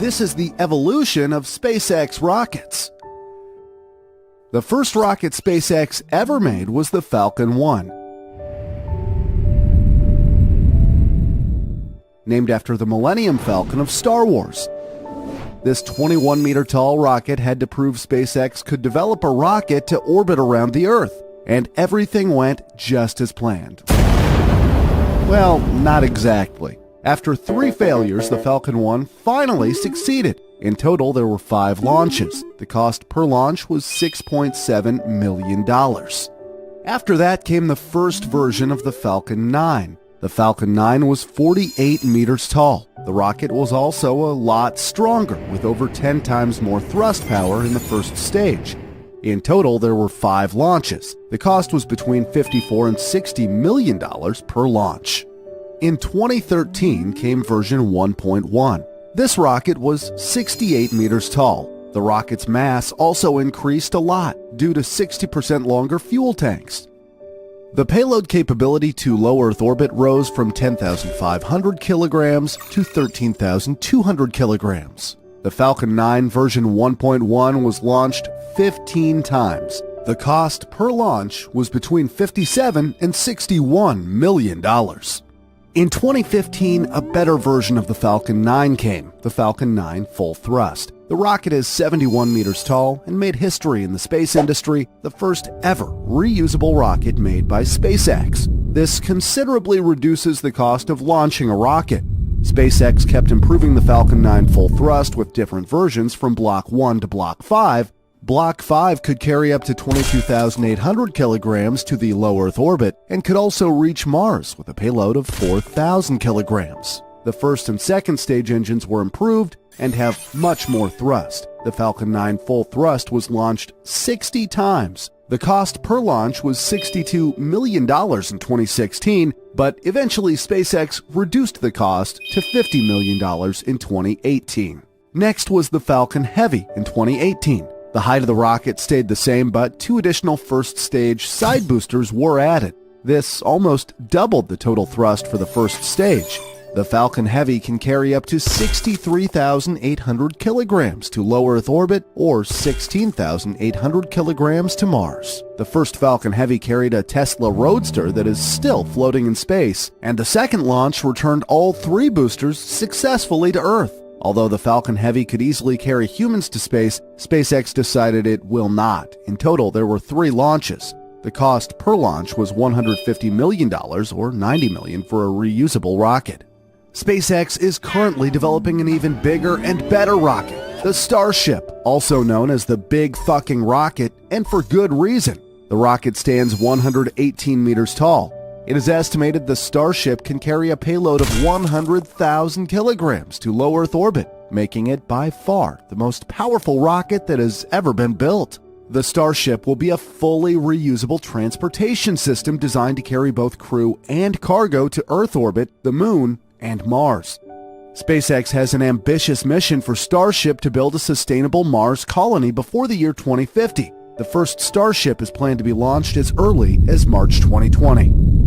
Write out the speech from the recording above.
This is the evolution of SpaceX rockets. The first rocket SpaceX ever made was the Falcon 1. Named after the Millennium Falcon of Star Wars. This 21-meter-tall rocket had to prove SpaceX could develop a rocket to orbit around the Earth, and everything went just as planned. Well, not exactly. After 3 failures, the Falcon 1 finally succeeded. In total, there were 5 launches. The cost per launch was $6.7 million. After that came the first version of the Falcon 9. The Falcon 9 was 48 meters tall. The rocket was also a lot stronger, with over 10 times more thrust power in the first stage. In total, there were 5 launches. The cost was between $54 and $60 million per launch. In 2013 came version 1.1. This rocket was 68 meters tall. The rocket's mass also increased a lot due to 60% longer fuel tanks. The payload capability to low Earth orbit rose from 10,500 kilograms to 13,200 kilograms. The Falcon 9 version 1.1 was launched 15 times. The cost per launch was between $57 and $61 million. In 2015, a better version of the Falcon 9 came, the Falcon 9 Full Thrust. The rocket is 71 meters tall and made history in the space industry, the first ever reusable rocket made by SpaceX. This considerably reduces the cost of launching a rocket. SpaceX kept improving the Falcon 9 Full Thrust with different versions from Block 1 to Block 5. Block 5 could carry up to 22,800 kilograms to the low Earth orbit and could also reach Mars with a payload of 4,000 kilograms. The first and second stage engines were improved and have much more thrust. The Falcon 9 Full Thrust was launched 60 times. The cost per launch was $62 million in 2016, but eventually SpaceX reduced the cost to $50 million in 2018. Next was the Falcon Heavy in 2018. The height of the rocket stayed the same, but 2 additional first-stage side boosters were added. This almost doubled the total thrust for the first stage. The Falcon Heavy can carry up to 63,800 kilograms to low Earth orbit or 16,800 kilograms to Mars. The first Falcon Heavy carried a Tesla Roadster that is still floating in space, and the second launch returned all 3 boosters successfully to Earth. Although the Falcon Heavy could easily carry humans to space, SpaceX decided it will not. In total, there were 3 launches. The cost per launch was $150 million or $90 million for a reusable rocket. SpaceX is currently developing an even bigger and better rocket, the Starship, also known as the Big Fucking Rocket, and for good reason. The rocket stands 118 meters tall. It is estimated the Starship can carry a payload of 100,000 kilograms to low Earth orbit, making it by far the most powerful rocket that has ever been built. The Starship will be a fully reusable transportation system designed to carry both crew and cargo to Earth orbit, the Moon, and Mars. SpaceX has an ambitious mission for Starship to build a sustainable Mars colony before the year 2050. The first Starship is planned to be launched as early as March 2020.